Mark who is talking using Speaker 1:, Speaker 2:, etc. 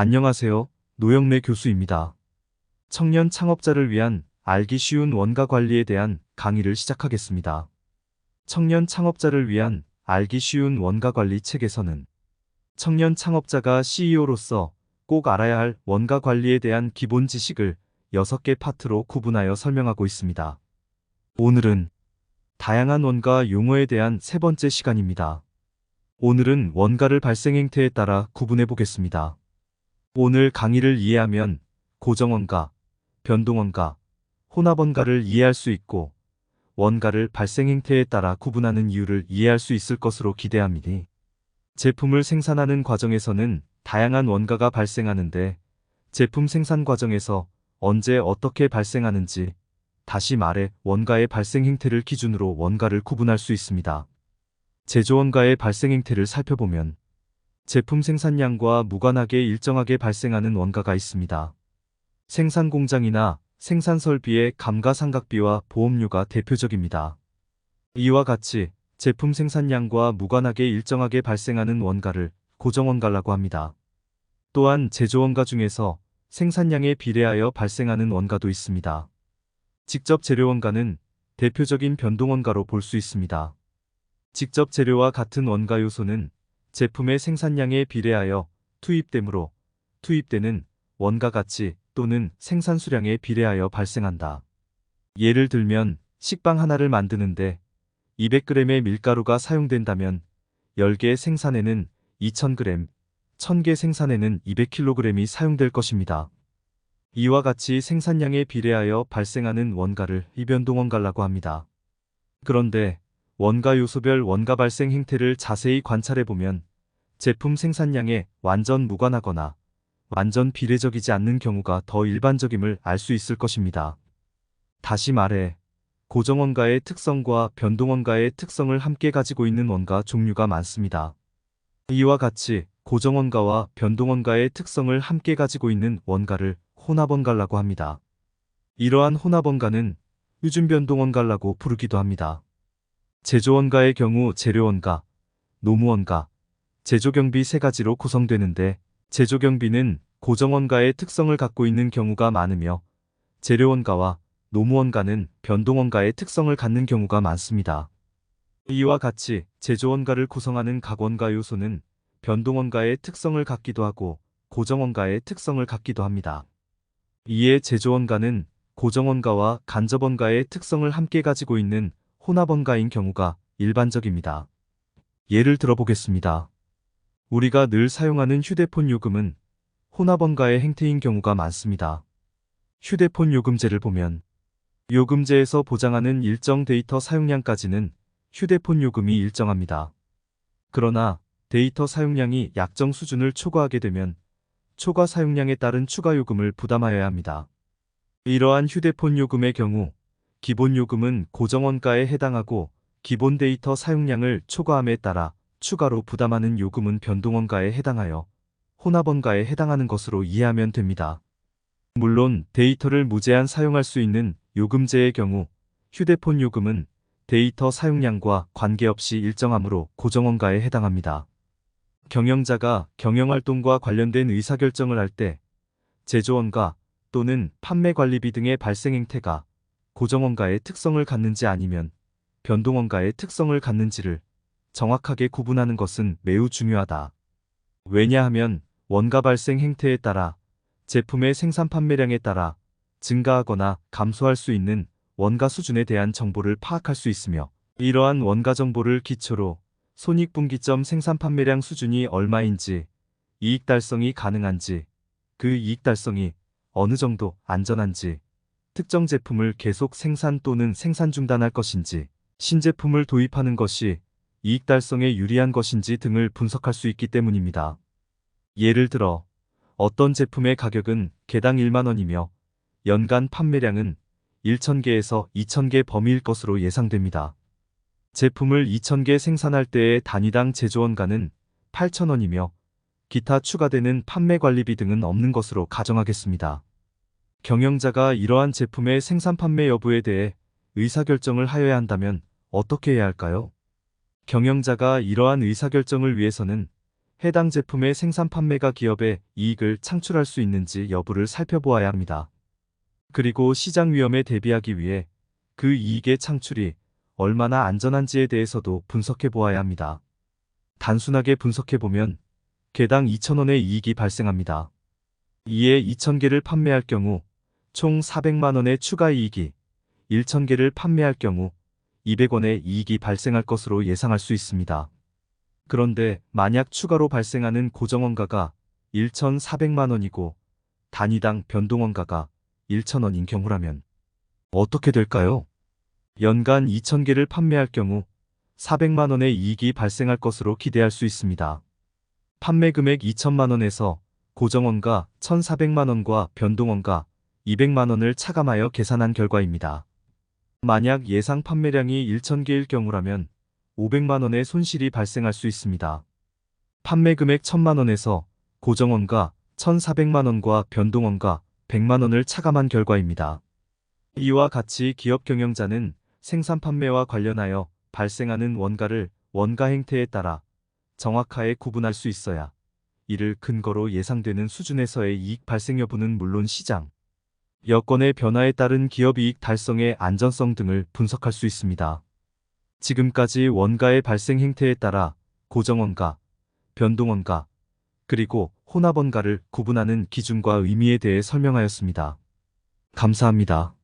Speaker 1: 안녕하세요. 노영래 교수입니다. 청년 창업자를 위한 알기 쉬운 원가 관리에 대한 강의를 시작하겠습니다. 청년 창업자를 위한 알기 쉬운 원가 관리 책에서는 청년 창업자가 CEO로서 꼭 알아야 할 원가 관리에 대한 기본 지식을 6개 파트로 구분하여 설명하고 있습니다. 오늘은 다양한 원가 용어에 대한 세 번째 시간입니다. 오늘은 원가를 발생 행태에 따라 구분해 보겠습니다. 오늘 강의를 이해하면 고정원가, 변동원가, 혼합원가를 이해할 수 있고 원가를 발생 행태에 따라 구분하는 이유를 이해할 수 있을 것으로 기대합니다. 제품을 생산하는 과정에서는 다양한 원가가 발생하는데 제품 생산 과정에서 언제 어떻게 발생하는지, 다시 말해 원가의 발생 행태를 기준으로 원가를 구분할 수 있습니다. 제조원가의 발생 행태를 살펴보면 제품 생산량과 무관하게 일정하게 발생하는 원가가 있습니다. 생산 공장이나 생산 설비의 감가상각비와 보험료가 대표적입니다. 이와 같이 제품 생산량과 무관하게 일정하게 발생하는 원가를 고정원가라고 합니다. 또한 제조원가 중에서 생산량에 비례하여 발생하는 원가도 있습니다. 직접 재료원가는 대표적인 변동원가로 볼 수 있습니다. 직접 재료와 같은 원가 요소는 제품의 생산량에 비례하여 투입되므로 투입되는 원가 가치 또는 생산 수량에 비례하여 발생한다. 예를 들면 식빵 하나를 만드는데 200g의 밀가루가 사용된다면 10개 생산에는 2000g, 1000개 생산에는 200kg이 사용될 것입니다. 이와 같이 생산량에 비례하여 발생하는 원가를 이변동원가라고 합니다. 그런데 원가 요소별 원가 발생 행태를 자세히 관찰해보면 제품 생산량에 완전 무관하거나 완전 비례적이지 않는 경우가 더 일반적임을 알 수 있을 것입니다. 다시 말해 고정원가의 특성과 변동원가의 특성을 함께 가지고 있는 원가 종류가 많습니다. 이와 같이 고정원가와 변동원가의 특성을 함께 가지고 있는 원가를 혼합원가라고 합니다. 이러한 혼합원가는 유준변동원가라고 부르기도 합니다. 제조원가의 경우 재료원가, 노무원가, 제조경비 세 가지로 구성되는데 제조경비는 고정원가의 특성을 갖고 있는 경우가 많으며 재료원가와 노무원가는 변동원가의 특성을 갖는 경우가 많습니다. 이와 같이 제조원가를 구성하는 각 원가 요소는 변동원가의 특성을 갖기도 하고 고정원가의 특성을 갖기도 합니다. 이에 제조원가는 고정원가와 간접원가의 특성을 함께 가지고 있는 혼합원가인 경우가 일반적입니다. 예를 들어보겠습니다. 우리가 늘 사용하는 휴대폰 요금은 혼합원가의 행태인 경우가 많습니다. 휴대폰 요금제를 보면 요금제에서 보장하는 일정 데이터 사용량까지는 휴대폰 요금이 일정합니다. 그러나 데이터 사용량이 약정 수준을 초과하게 되면 초과 사용량에 따른 추가 요금을 부담하여야 합니다. 이러한 휴대폰 요금의 경우 기본 요금은 고정원가에 해당하고 기본 데이터 사용량을 초과함에 따라 추가로 부담하는 요금은 변동원가에 해당하여 혼합원가에 해당하는 것으로 이해하면 됩니다. 물론 데이터를 무제한 사용할 수 있는 요금제의 경우 휴대폰 요금은 데이터 사용량과 관계없이 일정하므로 고정원가에 해당합니다. 경영자가 경영활동과 관련된 의사결정을 할 때 제조원가 또는 판매관리비 등의 발생 행태가 고정원가의 특성을 갖는지 아니면 변동원가의 특성을 갖는지를 정확하게 구분하는 것은 매우 중요하다. 왜냐하면 원가 발생 행태에 따라 제품의 생산 판매량에 따라 증가하거나 감소할 수 있는 원가 수준에 대한 정보를 파악할 수 있으며 이러한 원가 정보를 기초로 손익분기점 생산 판매량 수준이 얼마인지, 이익 달성이 가능한지, 그 이익 달성이 어느 정도 안전한지, 특정 제품을 계속 생산 또는 생산 중단할 것인지, 신제품을 도입하는 것이 이익 달성에 유리한 것인지 등을 분석할 수 있기 때문입니다. 예를 들어 어떤 제품의 가격은 개당 1만원이며 연간 판매량은 1000개에서 2000개 범위일 것으로 예상됩니다. 제품을 2000개 생산할 때의 단위당 제조원가는 8000원이며 기타 추가되는 판매관리비 등은 없는 것으로 가정하겠습니다. 경영자가 이러한 제품의 생산 판매 여부에 대해 의사결정을 하여야 한다면 어떻게 해야 할까요? 경영자가 이러한 의사결정을 위해서는 해당 제품의 생산 판매가 기업에 이익을 창출할 수 있는지 여부를 살펴보아야 합니다. 그리고 시장 위험에 대비하기 위해 그 이익의 창출이 얼마나 안전한지에 대해서도 분석해 보아야 합니다. 단순하게 분석해 보면 개당 2,000원의 이익이 발생합니다. 이에 2,000개를 판매할 경우 총 400만 원의 추가 이익이 1,000개를 판매할 경우 200원의 이익이 발생할 것으로 예상할 수 있습니다. 그런데 만약 추가로 발생하는 고정원가가 1,400만 원이고 단위당 변동원가가 1,000원인 경우라면 어떻게 될까요? 연간 2,000개를 판매할 경우 400만 원의 이익이 발생할 것으로 기대할 수 있습니다. 판매 금액 2천만 원에서 고정원가 1,400만 원과 변동원가 200만 원을 차감하여 계산한 결과입니다. 만약 예상 판매량이 1,000개일 경우라면 500만 원의 손실이 발생할 수 있습니다. 판매 금액 1,000만 원에서 고정원가 1,400만 원과 변동원가 100만 원을 차감한 결과입니다. 이와 같이 기업 경영자는 생산 판매와 관련하여 발생하는 원가를 원가 행태에 따라 정확하게 구분할 수 있어야 이를 근거로 예상되는 수준에서의 이익 발생 여부는 물론 시장 여건의 변화에 따른 기업 이익 달성의 안전성 등을 분석할 수 있습니다. 지금까지 원가의 발생 행태에 따라 고정원가, 변동원가, 그리고 혼합원가를 구분하는 기준과 의미에 대해 설명하였습니다. 감사합니다.